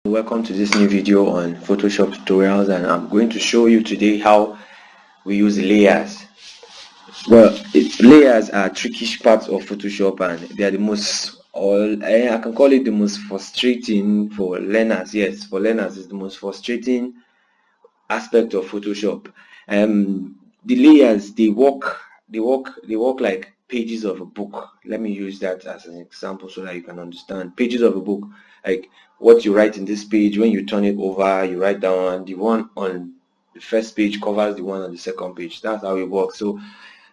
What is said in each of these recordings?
Welcome to this new video on Photoshop tutorials, and I'm going to show you today how we use layers. Well, layers are trickish parts of Photoshop, and they are the most, or I can call it the most frustrating for learners. Yes, for learners, it's the most frustrating aspect of Photoshop. The layers, they work like pages of a book. Let me use that as an example so that you can understand. Pages of a book, like what you write in this page, when you turn it over, you write down the one on the first page covers the one on the second page. That's how it works. So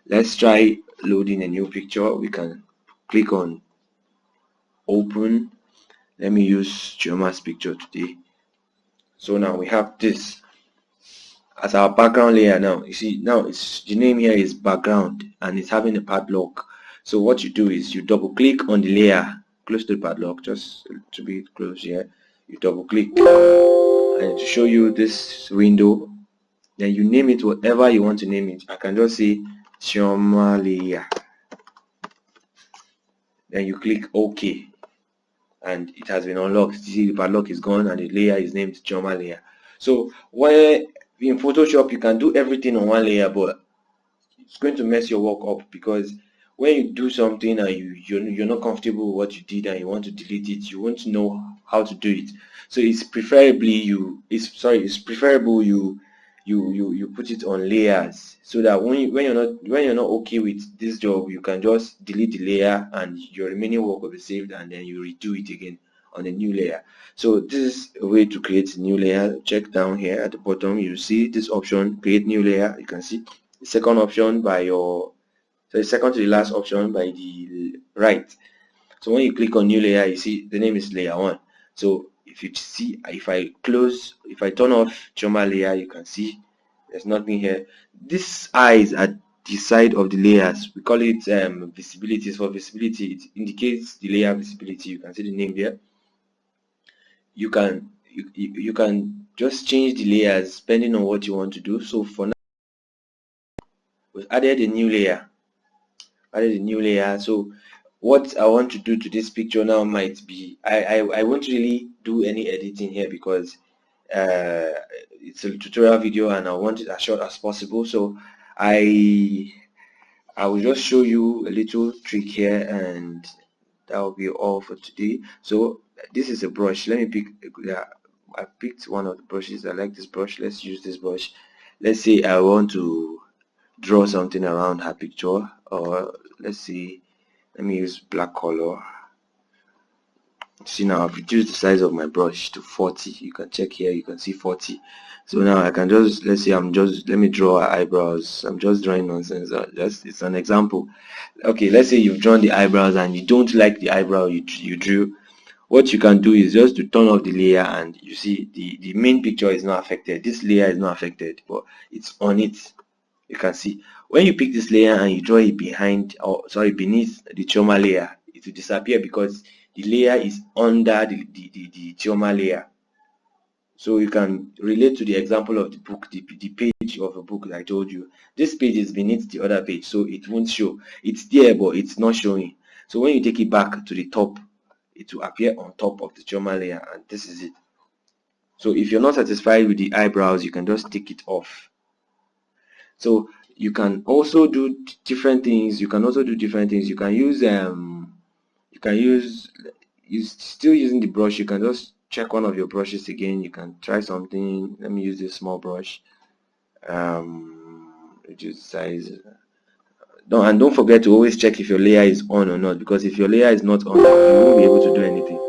let's try loading a new picture. We can click on open. Let me use Chioma's picture today. So now we have this as our background layer. Now you see, now it's the name here is background and it's having a padlock. So what you do is you double click on the layer close to the padlock, just to be close here. You double click and to show you this window, then you name it whatever you want to name it. I can just say Chioma layer, then you click OK and it has been unlocked. You see the padlock is gone and the layer is named Chioma layer. So where in Photoshop you can do everything on one layer, but it's going to mess your work up, because when you do something and you're not comfortable with what you did and you want to delete it, you won't know how to do it. So it's preferable you put it on layers, so that when you're not okay with this job, you can just delete the layer and your remaining work will be saved, and then you redo it again on a new layer. So this is a way to create a new layer. Check down here at the bottom, you see this option, create new layer. You can see the second option by your, so the second to the last option by the right. So when you click on new layer, you see the name is layer 1. So if you see, if I turn off Chioma layer, you can see there's nothing here. These eyes at the side of the layers, we call it visibility. For visibility, it indicates the layer visibility. You can see the name there. You can just change the layers depending on what you want to do. So for now, we've added a new layer. So what I want to do to this picture now might be, I won't really do any editing here, because it's a tutorial video and I want it as short as possible. So I will just show you a little trick here, and that will be all for today. So this is a brush. Let me pick, I picked one of the brushes. I like this brush. Let's use this brush. Let's say I want to draw something around her picture, or let's see, let me use black color. See, now I've reduced the size of my brush to 40. You can check here, you can see 40. So now I can just, let's say let me draw her eyebrows. I'm just drawing nonsense. It's an example. Okay, let's say you've drawn the eyebrows and you don't like the eyebrow you drew. What you can do is just to turn off the layer, and you see the main picture is not affected. This layer is not affected, but it's on it. You can see when you pick this layer and you draw it beneath the Chioma layer, it will disappear because the layer is under the Chioma layer. So you can relate to the example of the book, the page of a book that I told you. This page is beneath the other page, so it won't show. It's there, but it's not showing. So when you take it back to the top, it will appear on top of the Chioma layer, and this is it. So if you're not satisfied with the eyebrows, you can just take it off. So you can also do different things. You can use still using the brush. You can just check one of your brushes again. You can try something. Let me use this small brush. Reduce size. Don't forget to always check if your layer is on or not, because if your layer is not on, you won't be able to do anything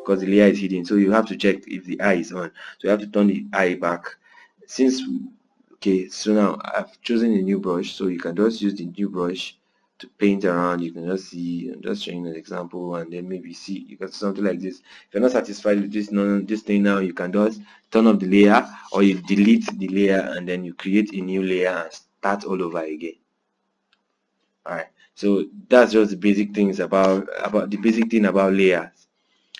because the layer is hidden. So you have to check if the eye is on. So you have to turn the eye back. Okay, so now I've chosen a new brush, so you can just use the new brush to paint around. You can just see, I'm just showing an example, and then maybe see, you can see something like this. If you're not satisfied with this thing now, you can just turn off the layer, or you delete the layer and then you create a new layer and start all over again. Alright, so that's just the basic things about layers.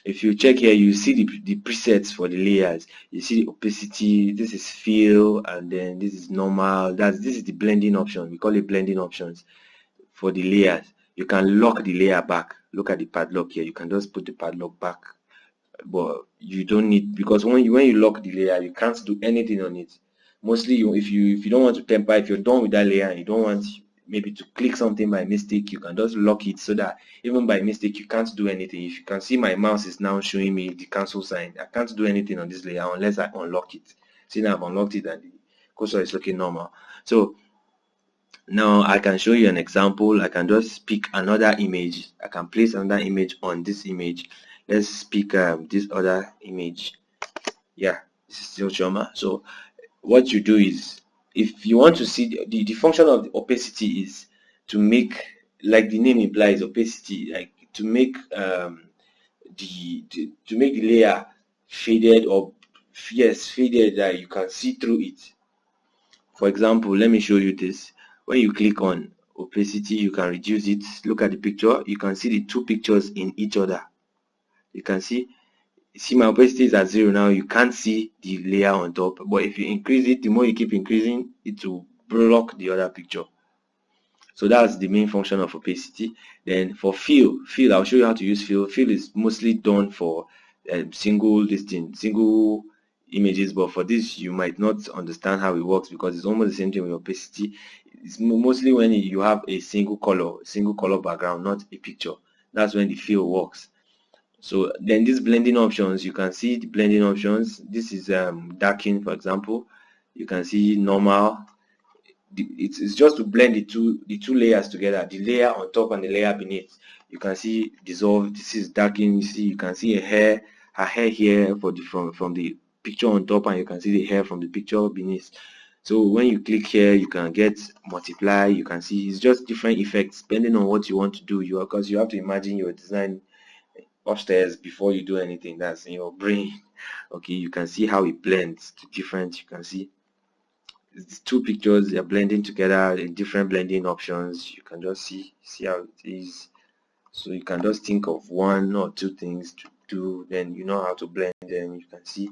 If you check here, you see the presets for the layers. You see the opacity, this is fill, and then this is normal. This is the blending option. We call it blending options for the layers. You can lock the layer back. Look at the padlock here. You can just put the padlock back but you don't need, because when you lock the layer, you can't do anything on it. Mostly if you don't want to temper, if you're done with that layer and you don't want maybe to click something by mistake, you can just lock it so that even by mistake you can't do anything. If you can see, my mouse is now showing me the cancel sign. I can't do anything on this layer unless I unlock it. See, now I've unlocked it and the cursor is looking normal. So now I can show you an example. I can just pick another image. I can place another image on this image. Let's pick this other image. Yeah, this is still Choma. So what you do is, if you want to see the function of the opacity is to make, like the name implies, opacity, like to make to make the layer faded, or yes, faded, that you can see through it. For example, let me show you this. When you click on opacity, you can reduce it. Look at the picture. You can see the two pictures in each other. You can see my opacity is at 0 now. You can't see the layer on top, but if you increase it, the more you keep increasing, it will block the other picture. So that's the main function of opacity. Then for fill, I'll show you how to use fill. Fill is mostly done for single images, but for this you might not understand how it works, because it's almost the same thing with opacity. It's mostly when you have a single color background, not a picture. That's when the fill works. So then these blending options, you can see the blending options. This is darken, for example. You can see normal. It's just to blend the two layers together, the layer on top and the layer beneath. You can see dissolve. This is darken. You can see her hair here for the from the picture on top, and you can see the hair from the picture beneath. So when you click here, you can get multiply. You can see it's just different effects depending on what you want to do. Because you have to imagine your design upstairs before you do anything. That's in your brain. Okay, you can see how it blends to different. You can see it's two pictures, they're blending together in different blending options. You can just see how it is. So you can just think of one or two things to do, then you know how to blend them. You can see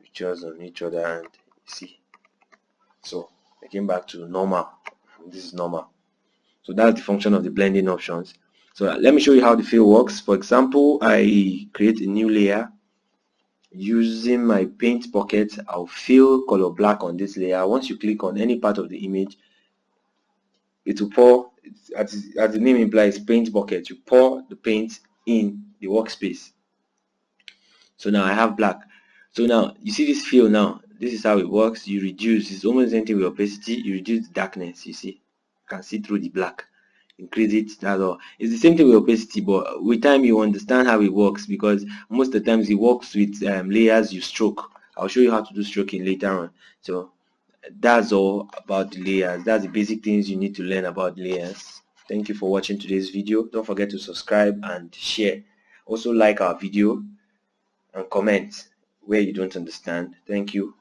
pictures on each other and see. So I came back to normal. This is normal. So that's the function of the blending options. So let me show you how the fill works. For example, I create a new layer. Using my paint bucket, I'll fill color black on this layer. Once you click on any part of the image, it will pour, as the name implies, paint bucket. You pour the paint in the workspace. So now I have black. So now you see this fill. Now this is how it works. You reduce, it's almost the same thing with opacity. You reduce the darkness. You see, you can see through the black. Increase it, that's all. It's the same thing with opacity, but with time you understand how it works, because most of the times it works with layers you stroke. I'll show you how to do stroking later on. So that's all about the layers. That's the basic things you need to learn about layers. Thank you for watching today's video. Don't forget to subscribe and share. Also like our video and comment where you don't understand. Thank you.